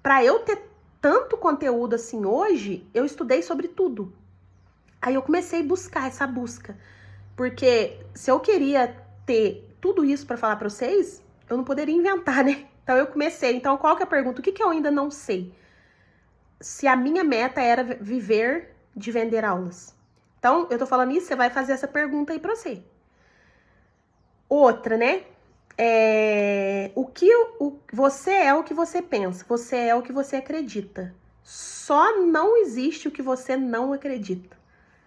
Para eu ter tanto conteúdo assim hoje, eu estudei sobre tudo. Aí eu comecei a buscar essa busca. Porque se eu queria ter tudo isso para falar para vocês, eu não poderia inventar, né? Então eu comecei. Então qual que é a pergunta? O que que eu ainda não sei? Se a minha meta era viver de vender aulas. Então eu tô falando isso, você vai fazer essa pergunta aí para você. Outra, né? Você é o que você pensa, você é o que você acredita. Só não existe o que você não acredita.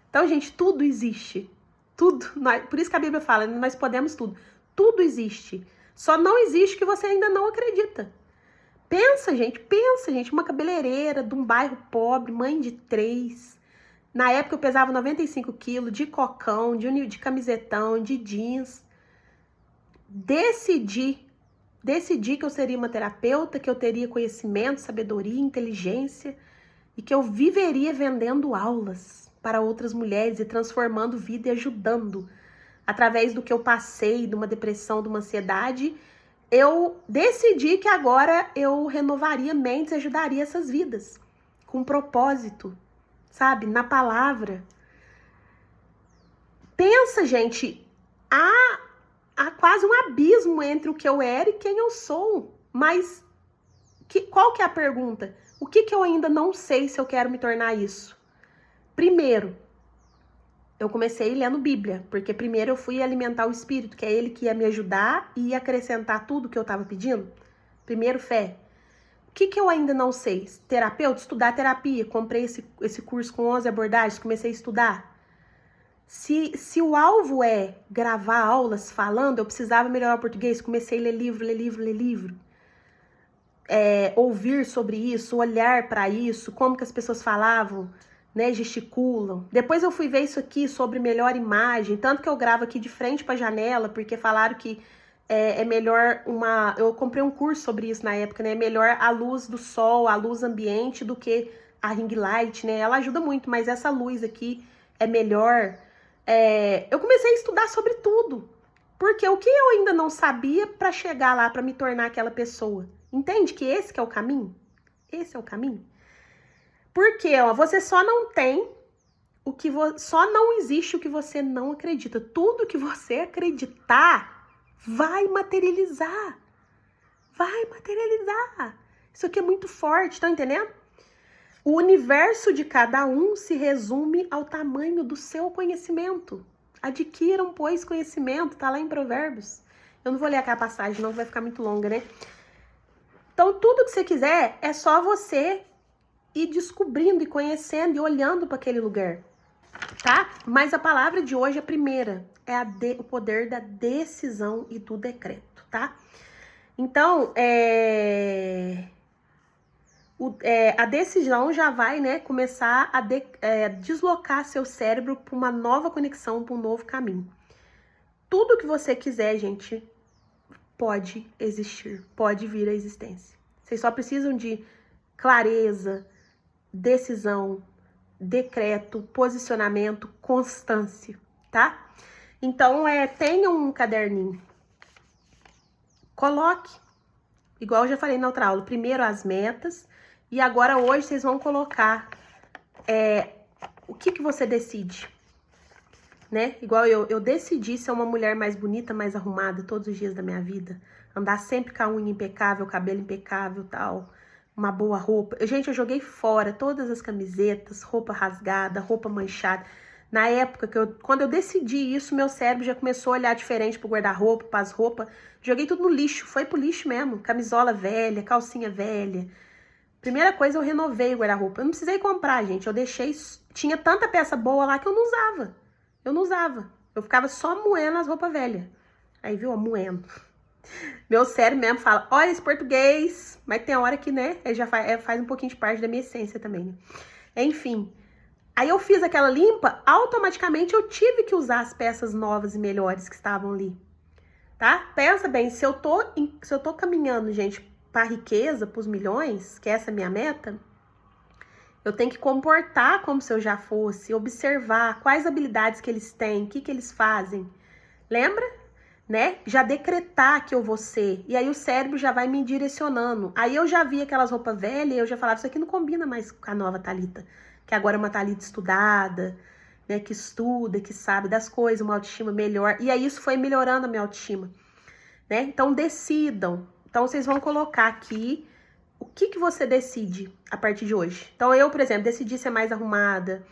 Então, gente, tudo existe. Tudo. Por isso que a Bíblia fala, nós podemos tudo. Tudo existe. Só não existe o que você ainda não acredita. Pensa, gente. Uma cabeleireira de um bairro pobre, mãe de 3. Na época eu pesava 95 quilos, de cocão, de camisetão, de jeans. Decidi que eu seria uma terapeuta, que eu teria conhecimento, sabedoria, inteligência e que eu viveria vendendo aulas para outras mulheres e transformando vida e ajudando. Através do que eu passei, de uma depressão, de uma ansiedade, eu decidi que agora eu renovaria mentes e ajudaria essas vidas com propósito, sabe? Na palavra. Pensa, gente, há quase um abismo entre o que eu era e quem eu sou. Mas qual que é a pergunta? O que que eu ainda não sei se eu quero me tornar isso? Primeiro, eu comecei lendo Bíblia, porque primeiro eu fui alimentar o Espírito, que é ele que ia me ajudar e ia acrescentar tudo que eu estava pedindo. Primeiro, fé. O que que eu ainda não sei? Terapeuta, estudar terapia. Comprei esse curso com 11 abordagens, comecei a estudar. Se o alvo é gravar aulas falando, eu precisava melhorar o português, comecei a ler livro. Ouvir sobre isso, olhar para isso, como que as pessoas falavam, né, gesticulam. Depois eu fui ver isso aqui sobre melhor imagem, tanto que eu gravo aqui de frente para a janela, porque falaram que é melhor eu comprei um curso sobre isso na época, né, é melhor a luz do sol, a luz ambiente do que a ring light, né, ela ajuda muito, mas essa luz aqui é melhor. Eu comecei a estudar sobre tudo, porque o que eu ainda não sabia para chegar lá, para me tornar aquela pessoa. Entende que esse que é o caminho? Esse é o caminho? Porque você só não tem só não existe o que você não acredita. Tudo que você acreditar vai materializar. Vai materializar. Isso aqui é muito forte, tá entendendo? O universo de cada um se resume ao tamanho do seu conhecimento. Adquiram, pois, conhecimento, tá lá em Provérbios. Eu não vou ler aquela passagem, não, vai ficar muito longa, né? Então, tudo que você quiser é só você ir descobrindo e conhecendo e olhando para aquele lugar, tá? Mas a palavra de hoje, a primeira, é o poder da decisão e do decreto, tá? Então, a decisão já vai, né, começar a deslocar seu cérebro para uma nova conexão, para um novo caminho. Tudo que você quiser, gente, pode existir, pode vir à existência. Vocês só precisam de clareza, decisão, decreto, posicionamento, constância, tá? Então, tenha um caderninho. Coloque, igual eu já falei na outra aula, primeiro as metas E agora hoje vocês vão colocar o que você decide, né? Igual eu decidi ser uma mulher mais bonita, mais arrumada todos os dias da minha vida. Andar sempre com a unha impecável, cabelo impecável, tal. Uma boa roupa. Gente, eu joguei fora todas as camisetas, roupa rasgada, roupa manchada. Na época, quando eu decidi isso, meu cérebro já começou a olhar diferente pro guarda-roupa, pras roupas. Joguei tudo no lixo, foi pro lixo mesmo. Camisola velha, calcinha velha. Primeira coisa, eu renovei o guarda-roupa. Eu não precisei comprar, gente. Eu deixei... Tinha tanta peça boa lá que eu não usava. Eu não usava. Eu ficava só moendo as roupas velhas. Aí, viu? Moendo. Meu cérebro mesmo fala, olha esse português. Mas tem hora que, né? Ele já faz um pouquinho de parte da minha essência também, né? Enfim. Aí eu fiz aquela limpa, automaticamente eu tive que usar as peças novas e melhores que estavam ali. Tá? Pensa bem, se eu tô caminhando, gente, para riqueza, para os milhões, que essa é a minha meta, eu tenho que comportar como se eu já fosse, observar quais habilidades que eles têm, o que eles fazem. Lembra? Né? Já decretar que eu vou ser. E aí o cérebro já vai me direcionando. Aí eu já vi aquelas roupas velhas e eu já falava, isso aqui não combina mais com a nova Thalita. Que agora é uma Thalita estudada, né? Que estuda, que sabe das coisas, uma autoestima melhor. E aí isso foi melhorando a minha autoestima. Né? Então decidam. Então vocês vão colocar aqui o que você decide a partir de hoje. Então eu, por exemplo, decidi ser mais arrumada,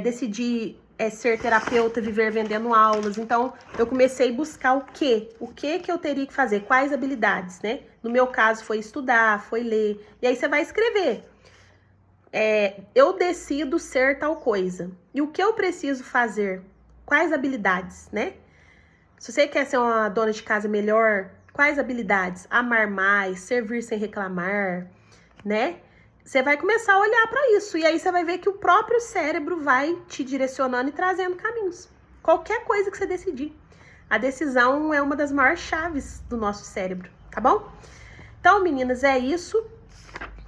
decidi ser terapeuta, viver vendendo aulas. Então eu comecei a buscar o que eu teria que fazer, quais habilidades, né? No meu caso foi estudar, foi ler. E aí você vai escrever. Eu decido ser tal coisa. E o que eu preciso fazer? Quais habilidades, né? Se você quer ser uma dona de casa melhor, quais habilidades? Amar mais, servir sem reclamar, né? Você vai começar a olhar para isso. E aí você vai ver que o próprio cérebro vai te direcionando e trazendo caminhos. Qualquer coisa que você decidir. A decisão é uma das maiores chaves do nosso cérebro, tá bom? Então, meninas, é isso.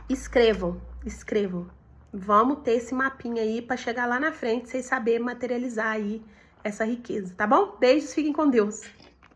Escrevam. Vamos ter esse mapinha aí para chegar lá na frente, vocês saberem materializar aí essa riqueza, tá bom? Beijos, fiquem com Deus.